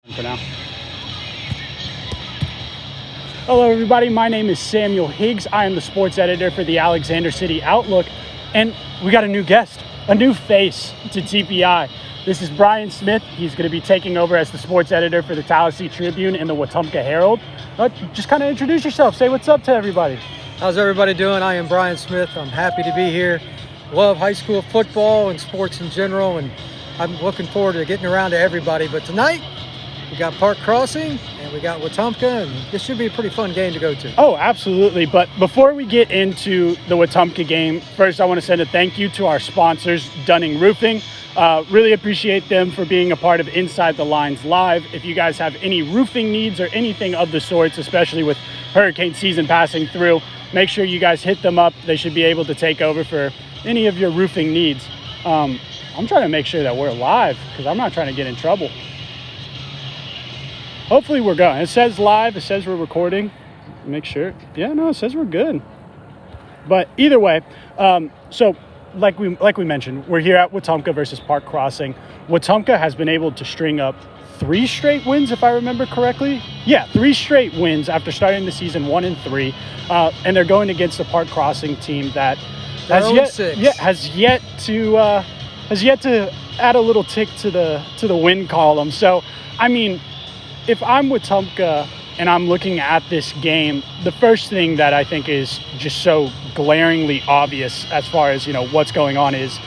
For now. Hello everybody, my name is Samuel Higgs. I am the sports editor for the Alexander City Outlook, and we got a new guest, a new face to TPI. This is Brian Smith. He's going to be taking over as the sports editor for the Tallahassee Tribune and the Wetumpka Herald. Just kind of introduce yourself, say what's up to everybody. How's everybody doing? I am Brian Smith. I'm happy to be here. Love high school football and sports in general, and I'm looking forward to getting around to everybody. But tonight, we got Park Crossing and we got Wetumpka, and this should be a pretty fun game to go to. Oh, absolutely. But before we get into the Wetumpka game, first I want to send a thank you to our sponsors, Dunning Roofing. Really appreciate them for being a part of Inside the Lines Live. If you guys have any roofing needs or anything of the sorts, especially with hurricane season passing through, make sure you guys hit them up. They should be able to take over for any of your roofing needs. I'm trying to make sure that we're live because I'm not trying to get in trouble. Hopefully we're going. It says live. It says we're recording. Make sure. Yeah, no, it says we're good. But either way, so like we mentioned, we're here at Wetumpka versus Park Crossing. Wetumpka has been able to string up 3 straight wins, if I remember correctly. Yeah, 3 straight wins after starting the season 1-3, and they're going against the Park Crossing team that has yet to add a little tick to the win column. So, I mean, if I'm Wetumpka and I'm looking at this game, the first thing that I think is just so glaringly obvious as far as, what's going on is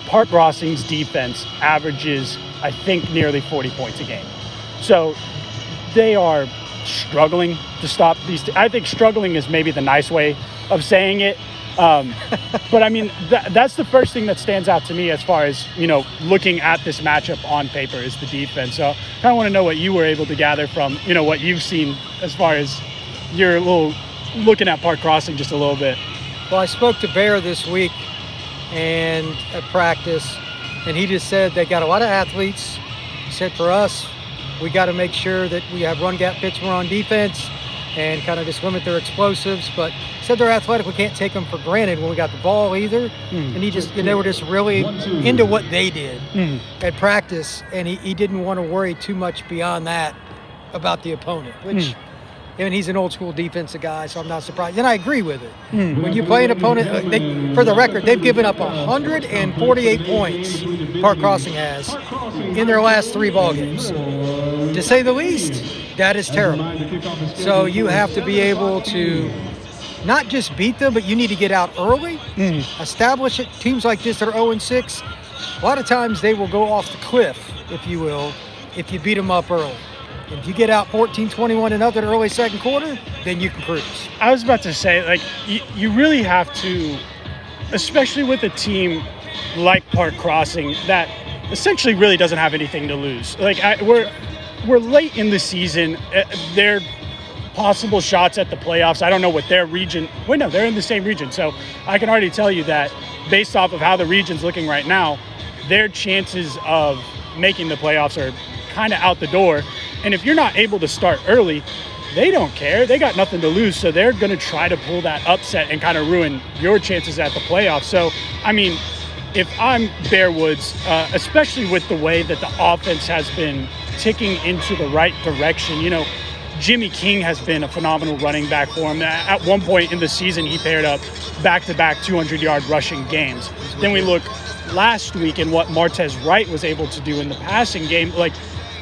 Park Crossing's defense averages, I think, nearly 40 points a game. So they are struggling to stop these. I think struggling is maybe the nice way of saying it. But I mean, that's the first thing that stands out to me as far as, looking at this matchup on paper is the defense. So I kind of want to know what you were able to gather from, what you've seen as far as you're looking at Park Crossing just a little bit. Well, I spoke to Bear this week and at practice, and he just said they got a lot of athletes. He said for us, we got to make sure that we have run gap pitch on defense and kind of just limit their explosives. But he said they're athletic. We can't take them for granted when we got the ball either. And they were just really into what they did at practice. And he didn't want to worry too much beyond that about the opponent, which, he's an old school defensive guy, so I'm not surprised. And I agree with it. When you play an opponent, for the record, they've given up 148 points, Park Crossing has, in their last 3 ball games. To say the least, that is terrible. So you have to be able to not just beat them, but you need to get out early, establish it. Teams like this that are 0-6, a lot of times they will go off the cliff, if you will, if you beat them up early. If you get out 14-21 in the early second quarter, then you can cruise. I was about to say, you really have to, especially with a team like Park Crossing that essentially really doesn't have anything to lose. We're late in the season. Their possible shots at the playoffs, I don't know what their region. Wait, no, they're in the same region. So I can already tell you that based off of how the region's looking right now, their chances of making the playoffs are kind of out the door. And if you're not able to start early, they don't care. They got nothing to lose. So they're going to try to pull that upset and kind of ruin your chances at the playoffs. So, I mean, if I'm Bear Woods, especially with the way that the offense has been ticking into the right direction, Jimmy King has been a phenomenal running back for him. At one point in the season, he paired up back-to-back 200-yard rushing games. Then we look last week in what Martez Wright was able to do in the passing game.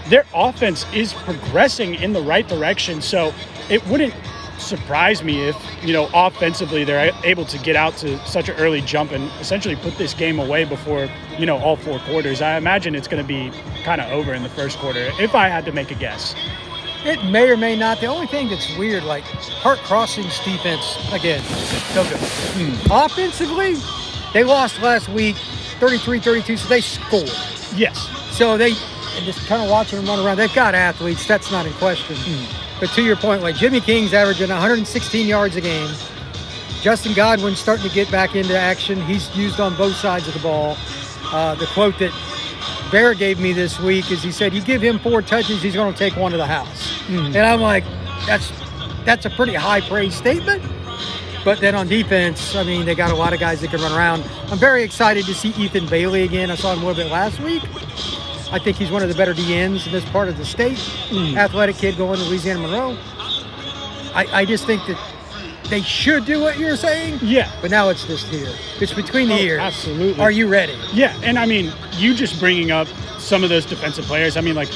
Their offense is progressing in the right direction. So it wouldn't surprise me if, offensively they're able to get out to such an early jump and essentially put this game away before, all 4 quarters. I imagine it's going to be kind of over in the first quarter, if I had to make a guess. It may or may not. The only thing that's weird, Park Crossing's defense, again, no good. Offensively, they lost last week 33-32, so they scored. Yes. So and just kind of watching them run around, they've got athletes. That's not in question. But to your point, Jimmy King's averaging 116 yards a game. Justin Godwin's starting to get back into action. He's used on both sides of the ball. The quote that Bear gave me this week is he said, you give him 4 touches, he's going to take 1 to the house. And I'm like, that's a pretty high praise statement. But then on defense, they got a lot of guys that can run around. I'm very excited to see Ethan Bailey again. I saw him a little bit last week. I think he's one of the better DNs in this part of the state. Athletic kid going to Louisiana Monroe. I just think that they should do what you're saying. Yeah. But now it's just here. It's between the ears. Absolutely. Are you ready? Yeah, and I mean, you just bringing up some of those defensive players. I mean, like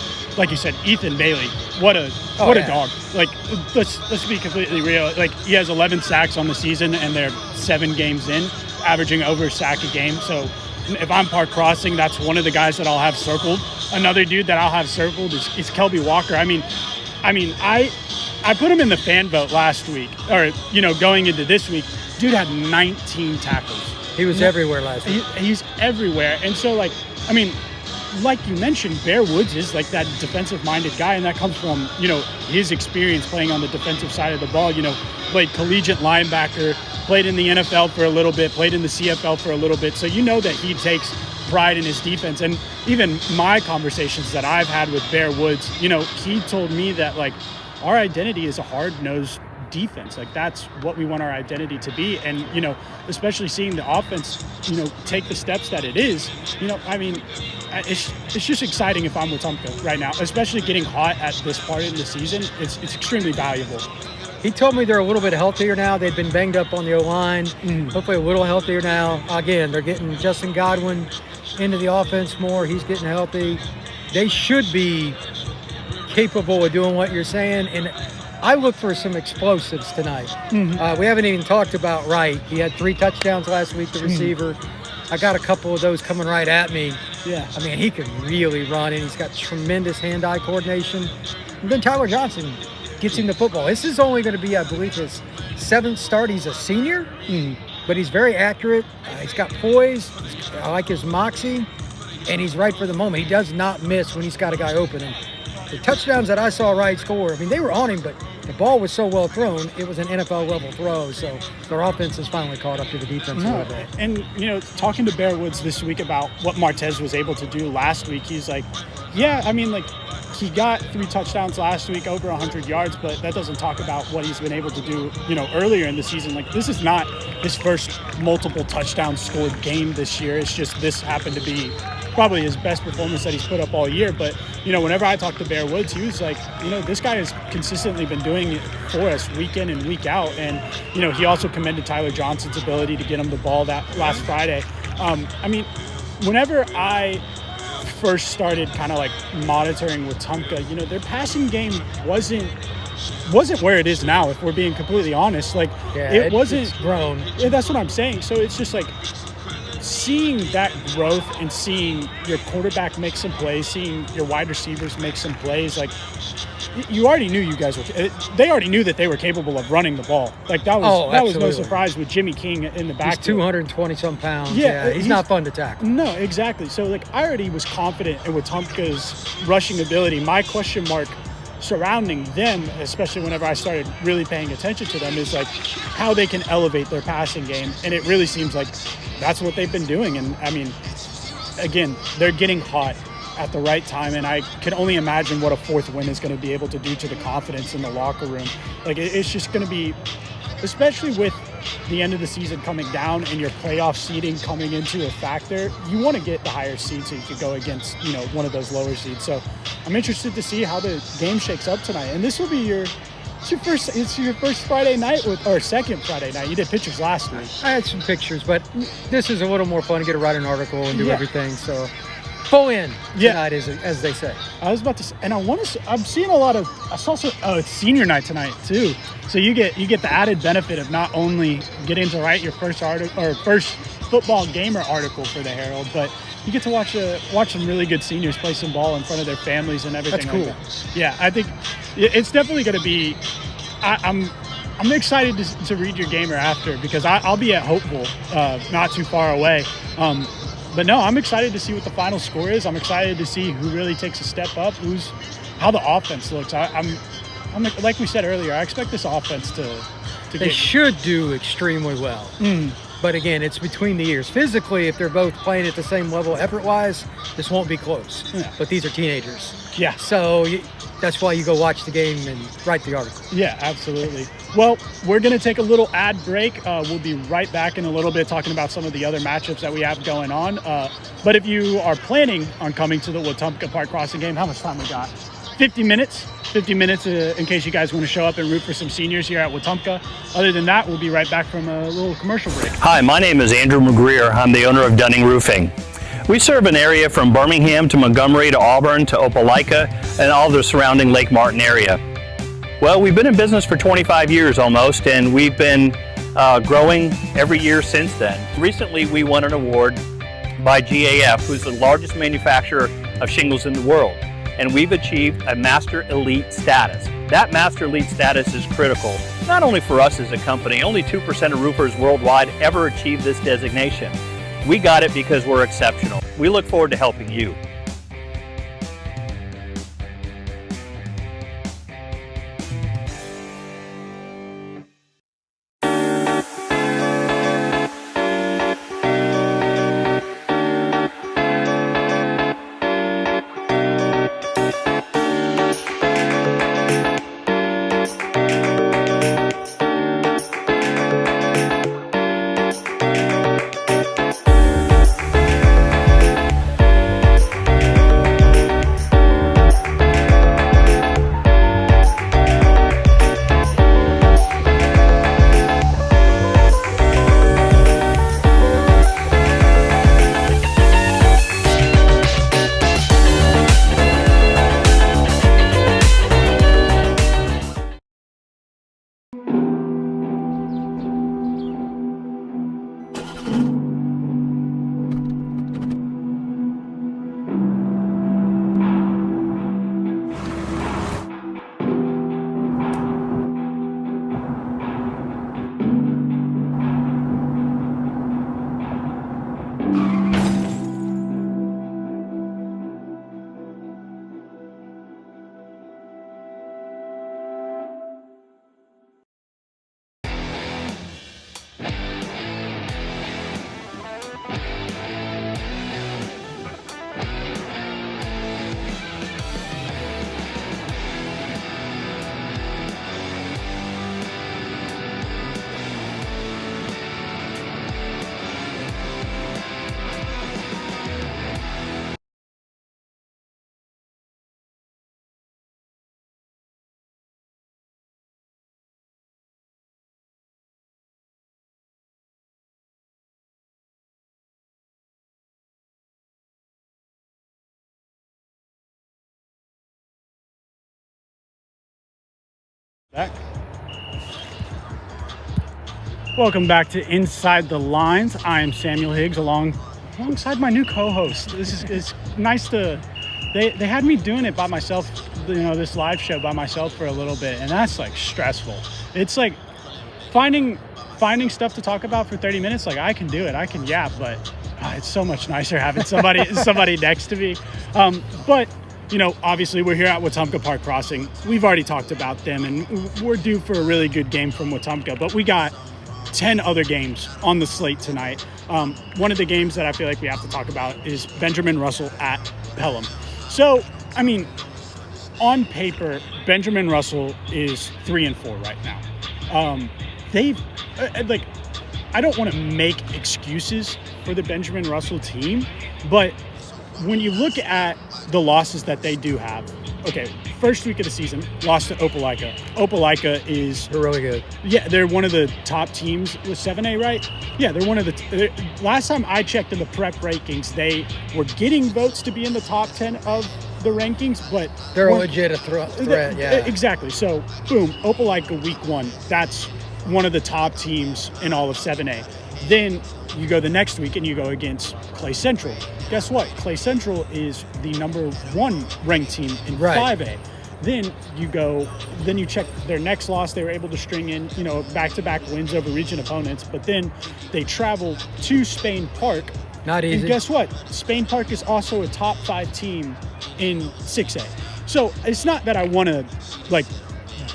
you said, Ethan Bailey. What a dog. Like, let's be completely real. Like, he has 11 sacks on the season, and they're 7 games in, averaging over a sack a game. So if I'm Park Crossing, that's one of the guys that I'll have circled. Another dude that I'll have circled is Kelby Walker. I mean, I put him in the fan vote last week, or going into this week. Dude had 19 tackles. He was everywhere last week. He's everywhere, and so like you mentioned, Bear Woods is like that defensive-minded guy, and that comes from his experience playing on the defensive side of the ball. Played collegiate linebacker, played in the NFL for a little bit, played in the CFL for a little bit. So that he takes pride in his defense. And even my conversations that I've had with Bear Woods, he told me that like our identity is a hard-nosed defense. Like, that's what we want our identity to be. And especially seeing the offense take the steps that it is, I mean, it's just exciting if I'm Wetumpka right now, especially getting hot at this part of the season. It's extremely valuable. He told me they're a little bit healthier now. They've been banged up on the O-line. Hopefully a little healthier now. Again, they're getting Justin Godwin into the offense more. He's getting healthy. They should be capable of doing what you're saying. And I look for some explosives tonight. We haven't even talked about Wright. He had 3 touchdowns last week, the receiver. I got a couple of those coming right at me. Yeah. I mean, he can really run, and he's got tremendous hand-eye coordination. And then Tyler Johnson gets him the football. This is only going to be, I believe, his 7th start. He's a senior, but he's very accurate. He's got poise. I like his moxie, and he's right for the moment. He does not miss when he's got a guy open. And the touchdowns that I saw Wright score, I mean, they were on him, but the ball was so well thrown, it was an NFL-level throw. So their offense has finally caught up to the defense a little bit. And, talking to Bear Woods this week about what Martez was able to do last week, he's like, yeah, I mean, like, he got 3 touchdowns last week, over 100 yards, but that doesn't talk about what he's been able to do, earlier in the season. Like, this is not his first multiple touchdowns scored game this year. It's just this happened to be probably his best performance that he's put up all year. But, whenever I talk to Bear Woods, he was like, this guy has consistently been doing it for us week in and week out. And, he also commended Tyler Johnson's ability to get him the ball that last Friday. I mean, whenever I first started kind of like monitoring Wetumpka, their passing game wasn't where it is now, if we're being completely honest. Like, it wasn't grown. Yeah, that's what I'm saying. So it's just like seeing that growth and seeing your quarterback make some plays, seeing your wide receivers make some plays. Like, you already knew they already knew that they were capable of running the ball. Like, that was no surprise with Jimmy King in the back. He's 220-some pounds. Yeah, he's not fun to tackle. No, exactly. So, like, I already was confident in Wetumpka's rushing ability. My question mark surrounding them, especially whenever I started really paying attention to them, is like how they can elevate their passing game. And it really seems like that's what they've been doing. And I mean, again, they're getting hot at the right time, and I can only imagine what a 4th win is going to be able to do to the confidence in the locker room. Like, it's just going to be, especially with the end of the season coming down and your playoff seeding coming into a factor, you want to get the higher seed so you could go against one of those lower seeds. So I'm interested to see how the game shakes up tonight. And this will be your first Friday night or second Friday night. You did pictures last week. I had some pictures, but this is a little more fun to get to write an article and do everything. So full in tonight, as they say. I was about to say, and I'm seeing a lot of, it's senior night tonight too. So you get the added benefit of not only getting to write your first article or first football gamer article for the Herald, but you get to watch some really good seniors play some ball in front of their families and everything. That's cool. Like that. Yeah, I think it's definitely going to be. I'm excited to read your gamer after, because I'll be at Hopeful, not too far away. But no, I'm excited to see what the final score is. I'm excited to see who really takes a step up, how the offense looks. I'm like we said earlier, I expect this offense to They should do extremely well. But again, it's between the years. Physically, if they're both playing at the same level effort-wise, this won't be close. Yeah. But these are teenagers. Yeah. So that's why you go watch the game and write the article. Yeah, absolutely. Well, we're going to take a little ad break. We'll be right back in a little bit talking about some of the other matchups that we have going on. But if you are planning on coming to the Wetumpka Park Crossing game, how much time we got? 50 minutes. 50 minutes in case you guys want to show up and root for some seniors here at Wetumpka. Other than that, we'll be right back from a little commercial break. Hi, my name is Andrew McGreer. I'm the owner of Dunning Roofing. We serve an area from Birmingham to Montgomery to Auburn to Opelika and all the surrounding Lake Martin area. Well, we've been in business for 25 years almost, and we've been growing every year since then. Recently, we won an award by GAF, who's the largest manufacturer of shingles in the world, and we've achieved a Master Elite status. That Master Elite status is critical, not only for us as a company. Only 2% of roofers worldwide ever achieve this designation. We got it because we're exceptional. We look forward to helping you. Back. Welcome back to Inside the Lines. I am Samuel Higgs alongside my new co-host. It's nice to they had me doing it by myself, this live show by myself for a little bit, and that's like stressful. It's like finding stuff to talk about for 30 minutes. Like I can do it, I can yap, but it's so much nicer having somebody next to me. But obviously we're here at Wetumpka Park Crossing. We've already talked about them, and we're due for a really good game from Wetumpka, but we got 10 other games on the slate tonight. One of the games that I feel like we have to talk about is Benjamin Russell at Pelham. So, on paper, Benjamin Russell is 3-4 right now. I don't want to make excuses for the Benjamin Russell team, but when you look at the losses that they do have, okay, first week of the season, lost to Opelika. Opelika is... They're really good. Yeah, they're one of the top teams with 7A, right? Yeah, they're one of the... last time I checked in the prep rankings, they were getting votes to be in the top 10 of the rankings, but... They're a legit threat, yeah. Exactly. So, boom, Opelika week 1. That's one of the top teams in all of 7A. Then you go the next week and you go against Clay Central. Guess what? Clay Central is the number 1 ranked team in 5A. Then you check their next loss. They were able to string in, back-to-back wins over region opponents, but then they travel to Spain Park. Not easy. And guess what? Spain Park is also a top 5 team in 6A. So it's not that I want to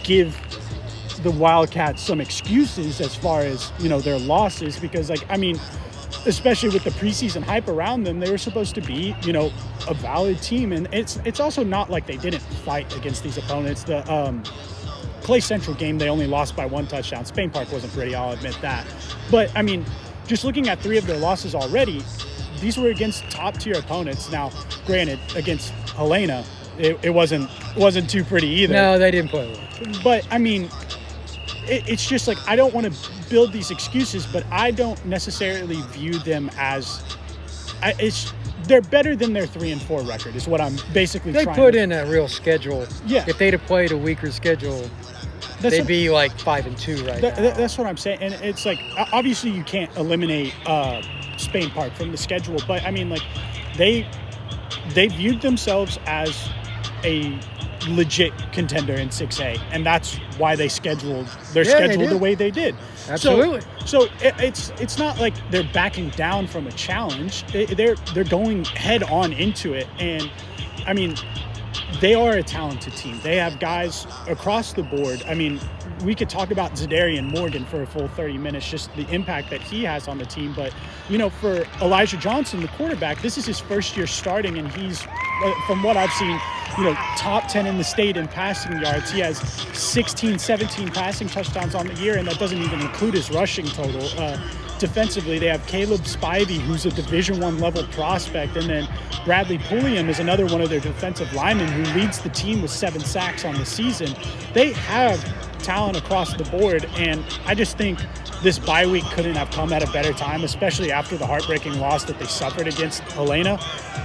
give the Wildcats some excuses as far as, their losses, because, especially with the preseason hype around them, they were supposed to be, a valid team. And it's also not like they didn't fight against these opponents. The Clay Central game, they only lost by 1 touchdown. Spain Park wasn't pretty, I'll admit that. But, just looking at 3 of their losses already, these were against top-tier opponents. Now, granted, against Helena, it wasn't too pretty either. No, they didn't play well. But, it's just like, I don't want to build these excuses, but I don't necessarily view them as they're better than their 3-4 record is what I'm basically they trying put to in a real schedule. Yeah. If they'd have played a weaker schedule, they'd be like 5-2 right now. That's what I'm saying. And it's like, obviously you can't eliminate Spain Park from the schedule, but they viewed themselves as a legit contender in 6A, and that's why they scheduled the way they did. Absolutely. So it's not like they're backing down from a challenge. They're going head on into it, and they are a talented team. They have guys across the board. We could talk about Zadarian Morgan for a full 30 minutes, just the impact that he has on the team. But, for Elijah Johnson, the quarterback, this is his first year starting, and he's, from what I've seen, top 10 in the state in passing yards. He has 16, 17 passing touchdowns on the year, and that doesn't even include his rushing total. Defensively, they have Caleb Spivey, who's a Division I level prospect, and then Bradley Pulliam is another one of their defensive linemen who leads the team with 7 sacks on the season. They have talent across the board, and I just think this bye week couldn't have come at a better time, especially after the heartbreaking loss that they suffered against Helena.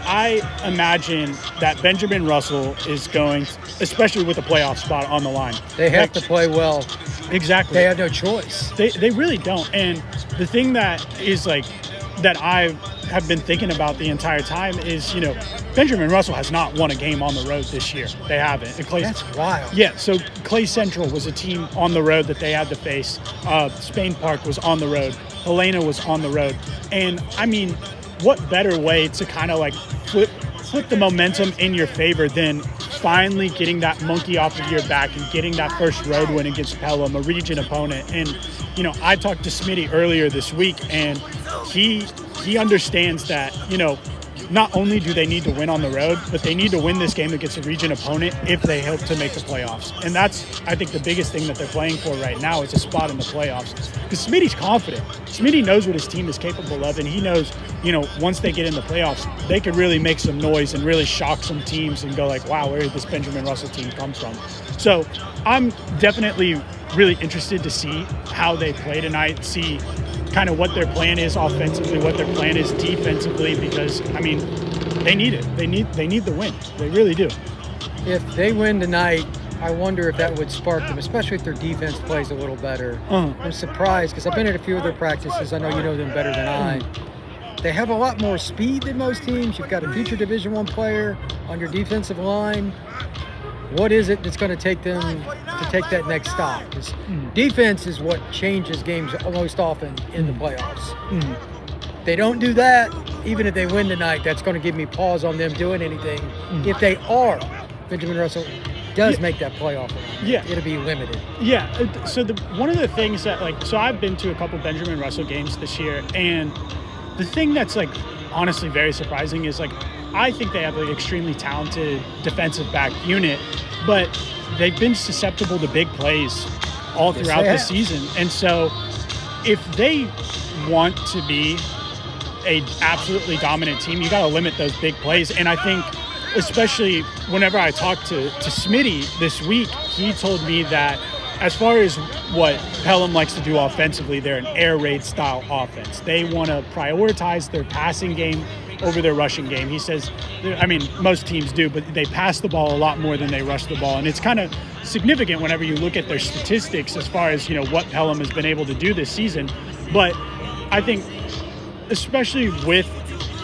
I imagine that Benjamin Russell is going, especially with the playoff spot on the line. They have to play well. Exactly. They have no choice. They really don't. And the thing that is that I have been thinking about the entire time is, Benjamin Russell has not won a game on the road this year. They haven't. That's wild. Yeah, so Clay Central was a team on the road that they had to face. Spain Park was on the road. Helena was on the road. And, what better way to kind of flip the momentum in your favor than finally getting that monkey off of your back and getting that first road win against Pelham, a region opponent. And, I talked to Smitty earlier this week, and he understands that, not only do they need to win on the road, but they need to win this game against a region opponent if they hope to make the playoffs. And that's, I think, the biggest thing that they're playing for right now is a spot in the playoffs. Because Smitty's confident. Smitty knows what his team is capable of, and he knows, once they get in the playoffs, they could really make some noise and really shock some teams and go wow, where did this Benjamin Russell team come from? So I'm definitely really interested to see how they play tonight, see kind of what their plan is offensively, what their plan is defensively, because they need it. They need the win. They really do. If they win tonight, I wonder if that would spark them, especially if their defense plays a little better. I'm surprised because I've been at a few of their practices. I know you know them better than I. They have a lot more speed than most teams. You've got a future Division I player on your defensive line. What is it that's going to take them to take that next stop? Because defense is what changes games most often in the playoffs. They don't do that, even if they win tonight, that's going to give me pause on them doing anything. If they are, Benjamin Russell does make that playoff run. Yeah. It'll be limited. Yeah. So one of the things that so I've been to a couple Benjamin Russell games this year, and the thing that's honestly very surprising is I think they have an extremely talented defensive back unit, but they've been susceptible to big plays all throughout the season. And so if they want to be a absolutely dominant team, you got to limit those big plays. And I think especially whenever I talked to Smitty this week, he told me that as far as what Pelham likes to do offensively, they're an air raid style offense. They want to prioritize their passing game over their rushing game. He says, most teams do, but they pass the ball a lot more than they rush the ball. And it's kind of significant whenever you look at their statistics as far as, what Pelham has been able to do this season. But I think especially with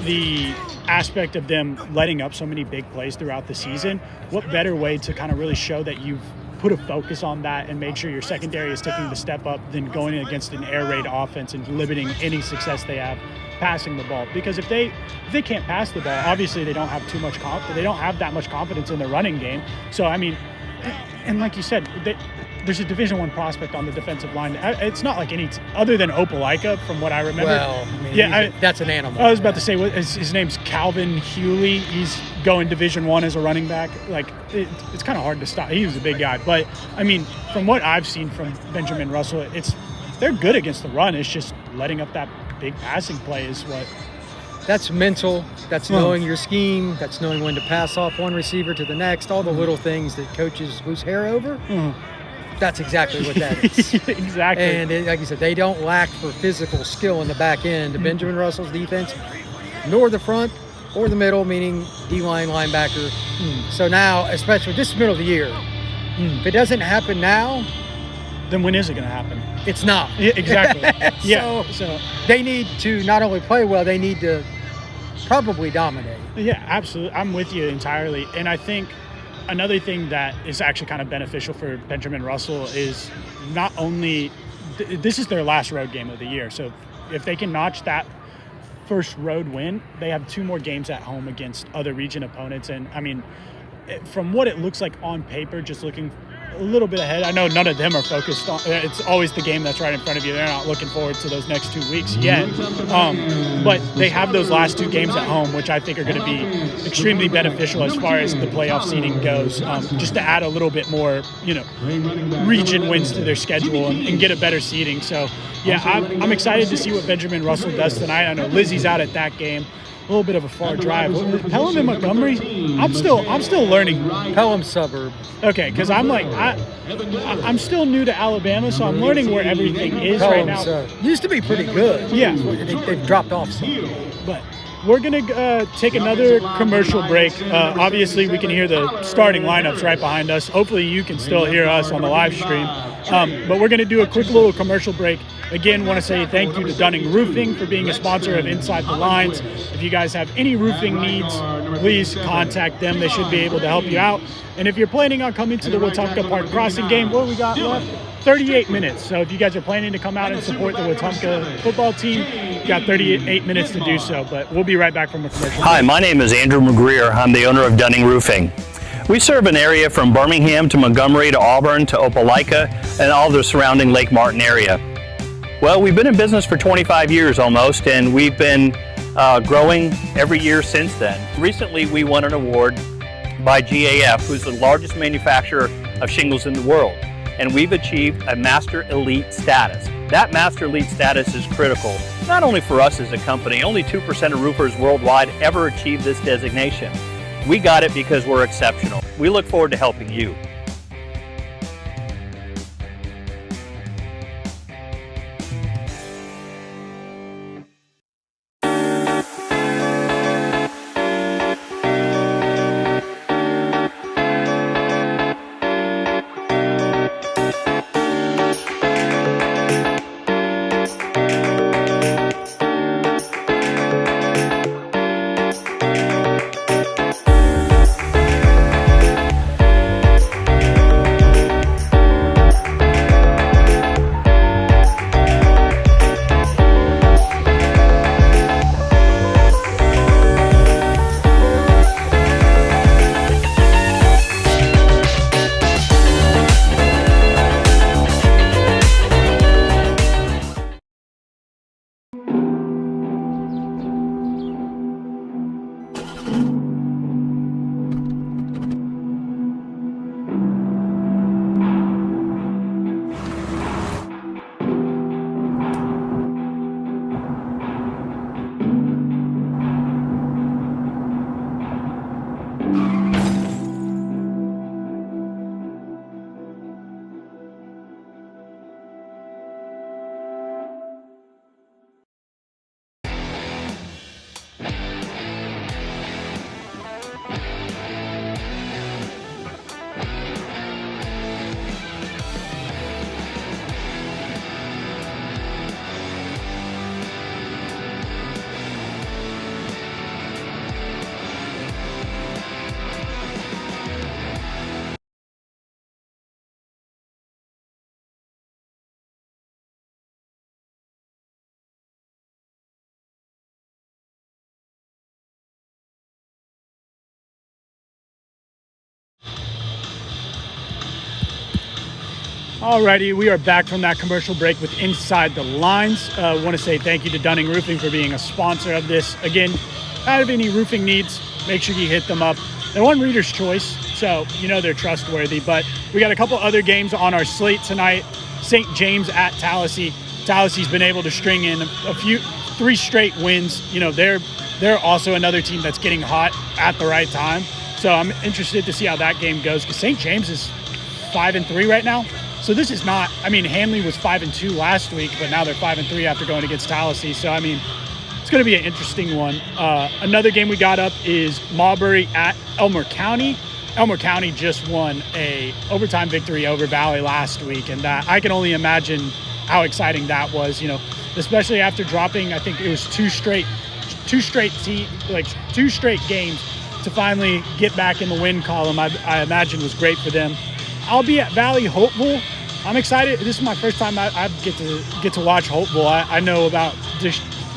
the aspect of them letting up so many big plays throughout the season, what better way to kind of really show that you've put a focus on that and make sure your secondary is taking the step up than going against an air raid offense and limiting any success they have passing the ball. Because if they can't pass the ball, obviously they don't have they don't have that much confidence in their running game. So and like you said, there's a Division I prospect on the defensive line. It's not like any other than Opelika, from what I remember. Well, I mean, that's an animal. I was about to say his name's Calvin Hewley. He's going Division I as a running back. Like it's kind of hard to stop. He was a big guy, but I mean, from what I've seen from Benjamin Russell, they're good against the run. It's just letting up that big passing play is what. That's mental. That's knowing your scheme. That's knowing when to pass off one receiver to the next. All the little things that coaches lose hair over. That's exactly what that is. Exactly. And like you said, they don't lack for physical skill in the back end. Benjamin Russell's defense, nor the front or the middle, meaning D-line, linebacker. So now, especially this middle of the year, if it doesn't happen now, then when is it going to happen? It's not. Yeah, exactly. Yeah. So they need to not only play well, they need to probably dominate. Yeah, absolutely. I'm with you entirely. And I think another thing that is actually kind of beneficial for Benjamin Russell is not only this is their last road game of the year. So if they can notch that first road win, they have 2 more games at home against other region opponents. And I mean, from what it looks like on paper, just looking a little bit ahead. I know none of them are focused on. It's always the game that's right in front of you. They're not looking forward to those next 2 weeks yet. But they have those last 2 games at home, which I think are going to be extremely beneficial as far as the playoff seeding goes. Just to add a little bit more, region wins to their schedule and get a better seeding. So, yeah, I'm excited to see what Benjamin Russell does tonight. I know Lizzie's out at that game. A little bit of a far drive. Pelham and Montgomery, I'm still learning. Pelham suburb. Okay, because I'm like I'm still new to Alabama, so I'm learning where everything is right now. Used to be pretty good. Yeah, they've dropped off some. But we're gonna take another commercial break. Obviously, we can hear the starting lineups right behind us. Hopefully, you can still hear us on the live stream. But we're gonna do a quick little commercial break. Again, want to say thank you to Dunning Roofing for being a sponsor of Inside the Lines. If you guys have any roofing needs, please contact them. They should be able to help you out. And if you're planning on coming to the Wetumpka Park Crossing game, what do we got left? 38 minutes. So if you guys are planning to come out and support the Wetumpka football team, you got 38 minutes to do so. But we'll be right back from a commercial. Hi, my name is Andrew McGreer. I'm the owner of Dunning Roofing. We serve an area from Birmingham to Montgomery to Auburn to Opelika and all the surrounding Lake Martin area. Well, we've been in business for 25 years almost, and we've been growing every year since then. Recently, we won an award by GAF, who's the largest manufacturer of shingles in the world, and we've achieved a Master Elite status. That Master Elite status is critical, not only for us as a company. Only 2% of roofers worldwide ever achieve this designation. We got it because we're exceptional. We look forward to helping you. Alrighty, we are back from that commercial break with Inside the Lines. Want to say thank you to Dunning Roofing for being a sponsor of this. Again, if you have any roofing needs, make sure you hit them up. They're one Reader's Choice, so you know they're trustworthy. But we got a couple other games on our slate tonight. St. James at Tallahassee. Tallahassee's been able to string in three straight wins. You know, they're also another team that's getting hot at the right time. So I'm interested to see how that game goes because St. James is 5-3 right now. So this is not, I mean, Hanley was 5-2 last week, but now they're 5-3 after going against Tallahassee. So, I mean, it's going to be an interesting one. Another game we got up is Marbury at Elmer County. Elmer County just won a overtime victory over Valley last week, and I can only imagine how exciting that was, you know, especially after dropping, I think it was two straight games to finally get back in the win column. I imagine was great for them. I'll be at Valley Hopeville. I'm excited. This is my first time I get to watch Hopeville. I know about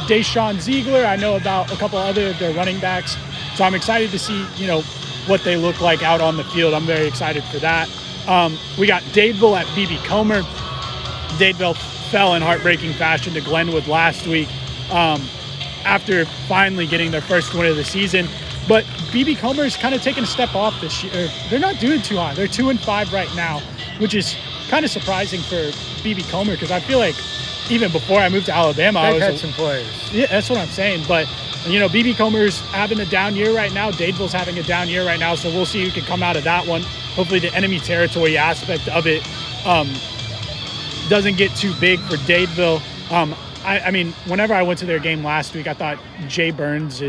Deshaun Ziegler. I know about a couple other of their running backs. So I'm excited to see, you know, what they look like out on the field. I'm very excited for that. We got Dadeville at BB Comer. Dadeville fell in heartbreaking fashion to Glenwood last week after finally getting their first win of the season. But BB Comer is kind of taking a step off this year. They're not doing too hot. They're 2-5 right now, which is kind of surprising for BB Comer because I feel like even before I moved to Alabama, They've had some players. Yeah, that's what I'm saying. But, you know, BB Comer's having a down year right now. Dadeville's having a down year right now, so we'll see who can come out of that one. Hopefully the enemy territory aspect of it doesn't get too big for Dadeville. I mean, whenever I went to their game last week, I thought Jay Burns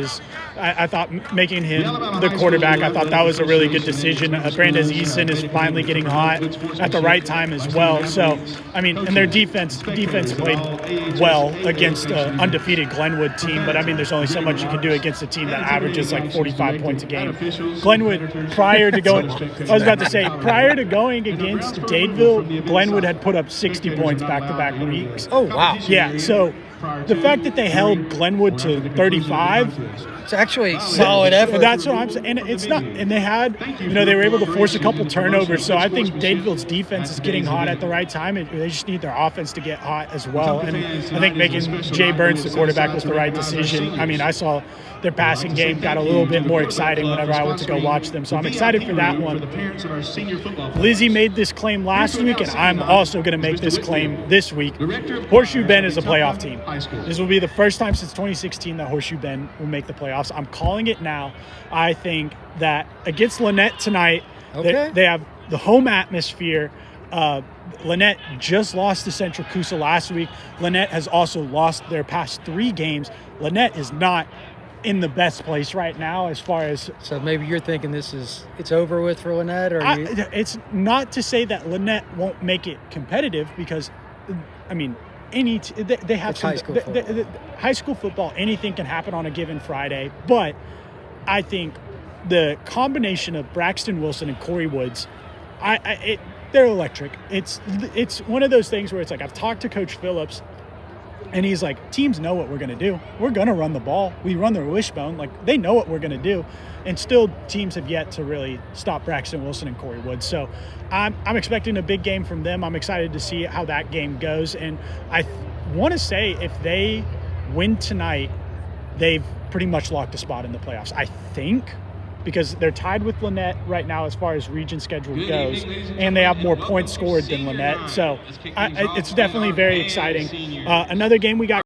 I thought making him the quarterback, I thought that was a really good decision. Brandes Eason is finally getting hot at the right time as well. So, I mean, and their defense played well against an undefeated Glenwood team. But, I mean, there's only so much you can do against a team that averages like 45 points a game. Glenwood, prior to going against Dadeville, Glenwood had put up 60 points back-to-back weeks. Oh, wow. Yeah, so the fact that they held Glenwood to 35, it's actually solid effort. that's what I'm saying. And it's not, and they had, you know, they were able to force a couple turnovers. So I think Dadeville's defense is getting hot at the right time. And they just need their offense to get hot as well. And I think making Jay Burns the quarterback was the right decision. I mean, I saw their passing game got a little bit more exciting whenever I went to go watch them. So I'm excited for that one. Lizzie made this claim last week, and I'm also going to make this claim this week. Horseshoe Bend is a playoff team. This will be the first time since 2016 that Horseshoe Bend will make the playoffs. I'm calling it now. I think that against Lynette tonight, they have the home atmosphere. Lynette just lost to Central Coosa last week. Lynette has also lost their past 3 games. Lynette is not in the best place right now as far as... So maybe you're thinking it's over with for Lynette? Or it's not to say that Lynette won't make it competitive because, I mean, they have some high school football. Anything can happen on a given Friday, but I think the combination of Braxton Wilson and Corey Woods, they're electric. It's one of those things where it's like I've talked to Coach Phillips, and he's like, teams know what we're going to do. We're going to run the ball. We run their wishbone. Like, they know what we're going to do. And still, teams have yet to really stop Braxton Wilson and Corey Woods. So I'm expecting a big game from them. I'm excited to see how that game goes. And I want to say if they win tonight, they've pretty much locked a spot in the playoffs. I think, because they're tied with Lynette right now as far as region schedule goes, and they have more points scored than Lynette. So it's definitely very exciting. Another game we got